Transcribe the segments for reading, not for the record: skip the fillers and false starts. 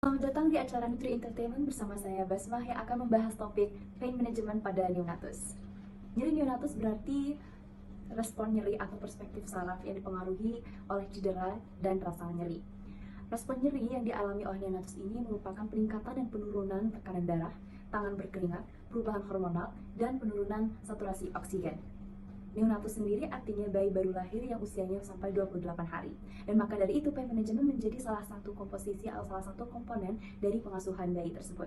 Selamat datang di acara Nutri Entertainment bersama saya Basmah yang akan membahas topik pain management pada neonatus. Nyeri neonatus berarti respon nyeri atau perspektif saraf yang dipengaruhi oleh cedera dan rasa nyeri. Respon nyeri yang dialami oleh neonatus ini merupakan peningkatan dan penurunan tekanan darah, tangan berkeringat, perubahan hormonal, dan penurunan saturasi oksigen. Neonatus sendiri artinya bayi baru lahir yang usianya sampai 28 hari. Dan maka dari itu, pain management menjadi salah satu komposisi atau salah satu komponen dari pengasuhan bayi tersebut.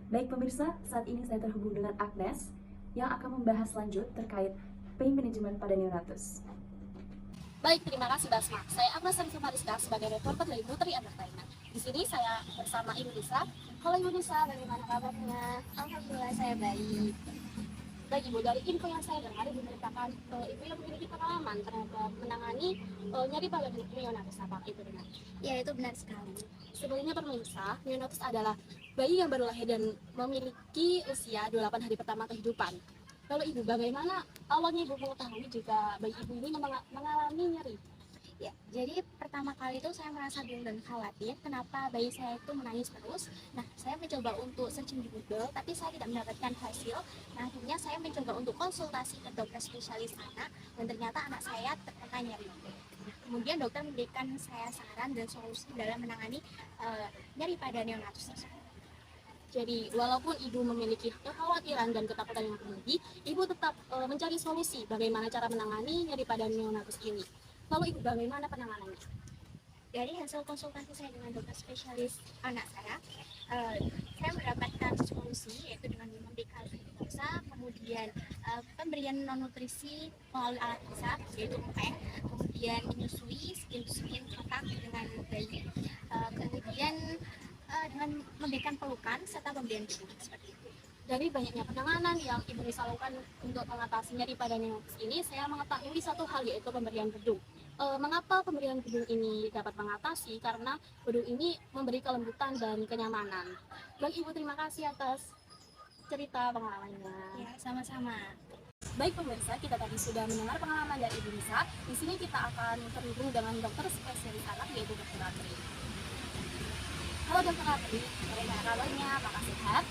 Baik pemirsa, saat ini saya terhubung dengan Agnes yang akan membahas lanjut terkait pain management pada neonatus. Baik, terima kasih Basma. Saya Agnes Rizka sebagai reporter dari Nutri Entertainment. Di sini saya bersama Ibu Lisa. Halo Ibu Lisa, bagaimana kabarnya? Alhamdulillah saya baik. Baik Ibu, dari info yang saya dengar Ibu menceritakan Ibu yang memiliki pengalaman terhadap menangani nyeri pada neonatus. Apa itu benar? Ya, itu benar sekali. Sebelumnya pemirsa, neonatus adalah bayi yang baru lahir dan memiliki usia 28 hari pertama kehidupan. Lalu Ibu, bagaimana awalnya Ibu mengetahui jika bayi Ibu ini mengalami nyeri? Ya, jadi pertama kali itu saya merasa bingung dan khawatir kenapa bayi saya itu menangis terus. Nah, saya mencoba untuk searching di Google, tapi saya tidak mendapatkan hasil. Nah, akhirnya saya mencoba untuk konsultasi ke dokter spesialis anak, dan ternyata anak saya terkena nyeri. Nah, kemudian dokter memberikan saya saran dan solusi dalam menangani nyeri pada neonatus tersebut. Jadi, walaupun Ibu memiliki kekhawatiran dan ketakutan yang tinggi, Ibu tetap mencari solusi bagaimana cara menangani nyeri pada neonatus ini. Lalu Ibu, bagaimana penanganannya? Dari hasil konsultasi saya dengan dokter spesialis anak saya mendapatkan solusi yaitu dengan memberikan glukosa, kemudian pemberian non nutrisi melalui alat hisap yaitu empeng, kemudian menyusui skin to skin kontak dengan bayi, kemudian dengan memberikan pelukan serta pemberian bedah seperti itu. Dari banyaknya penanganan yang Ibu bisa lakukan untuk mengatasi nyeri pada neonatus ini, saya mengetahui satu hal yaitu pemberian bedung. Mengapa pemberian bedung ini dapat mengatasi? Karena bedung ini memberi kelembutan dan kenyamanan. Baik Ibu, terima kasih atas cerita pengalamannya. Ya, sama-sama. Baik pemirsa, kita tadi sudah mendengar pengalaman dari Ibu Lisa. Di sini kita akan terhubung dengan dokter spesialis anak yaitu Dr. Ratri. Halo Dr. Ratri, bagaimana kabarnya? Apakah sehat?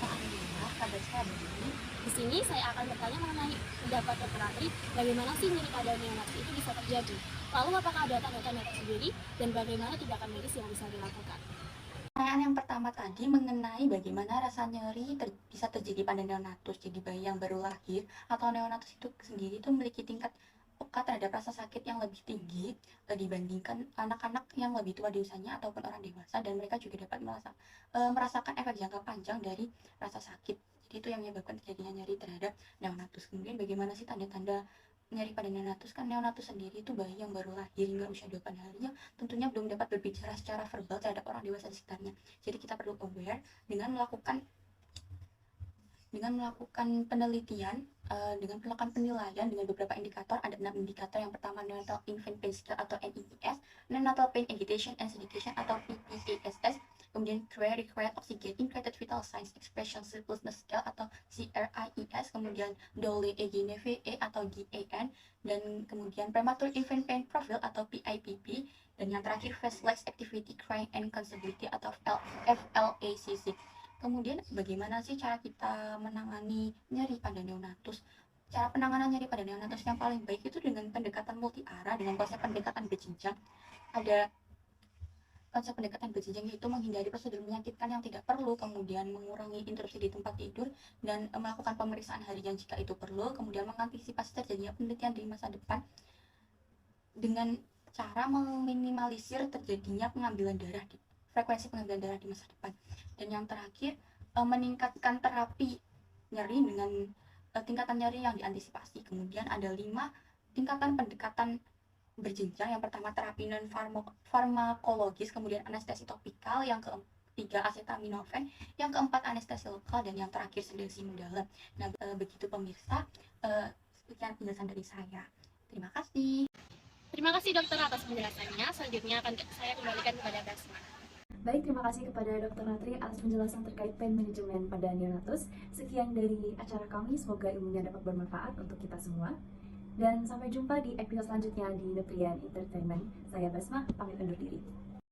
Alhamdulillah, kabar saya baik. Di sini saya akan bertanya mengenai pendapat Dr. Ratri, bagaimana sih nyeri pada neonatus itu bisa terjadi? Lalu apakah ada tanda-tanda tersendiri dan bagaimana tindakan medis yang bisa dilakukan? Pertanyaan yang pertama tadi mengenai bagaimana rasa nyeri bisa terjadi pada neonatus. Jadi bayi yang baru lahir atau neonatus itu sendiri itu memiliki tingkat peka terhadap rasa sakit yang lebih tinggi dibandingkan anak-anak yang lebih tua di usianya ataupun orang dewasa, dan mereka juga dapat merasakan efek jangka panjang dari rasa sakit. Jadi itu yang menyebabkan terjadinya nyeri terhadap neonatus. Kemudian bagaimana sih tanda-tanda nyeri pada neonatus? Kan neonatus sendiri itu bayi yang baru lahir hingga usia 28 harinya tentunya belum dapat berbicara secara verbal terhadap orang dewasa di sekitarnya. Jadi kita perlu aware dengan melakukan penelitian, dengan melakukan penilaian dengan beberapa indikator. Ada 6 indikator. Yang pertama neonatal infant pain scale atau NIPS, neonatal pain agitation and sediation atau PPASS, kemudian care required oxygen, increased vital signs expression sleeplessness scale atau CRIES, kemudian Dole EGNV atau GAN, dan kemudian premature infant pain profile atau PIPP, dan yang terakhir face-less activity crying and constability atau FLACC. Kemudian bagaimana sih cara kita menangani nyeri pada neonatus? Cara penanganan nyeri pada neonatus yang paling baik itu dengan pendekatan multi arah, dengan konsep pendekatan berjenjang. Ada konsep pendekatan berjenjang yaitu menghindari prosedur menyakitkan yang tidak perlu, kemudian mengurangi interupsi di tempat tidur, dan melakukan pemeriksaan harian jika itu perlu, kemudian mengantisipasi terjadinya penelitian di masa depan dengan cara meminimalisir terjadinya frekuensi pengambilan darah di masa depan. Dan yang terakhir, meningkatkan terapi nyeri dengan tingkatan nyeri yang diantisipasi. Kemudian ada 5 tingkatan pendekatan berjenjang. Yang pertama terapi non farmakologis, kemudian anestesi topikal, yang ketiga acetaminophen, yang keempat anestesi lokal, dan yang terakhir sedasi mendalam. Nah, begitu pemirsa, sekian penjelasan dari saya. Terima kasih. Terima kasih dokter atas penjelasannya. Selanjutnya akan saya kembalikan kepada Basma. Baik, terima kasih kepada Dr. Ratri atas penjelasan terkait pain management pada neonatus. Sekian dari acara kami, semoga ilmunya dapat bermanfaat untuk kita semua. Dan sampai jumpa di episode selanjutnya di Nutrien Entertainment. Saya Basma, pamit undur diri.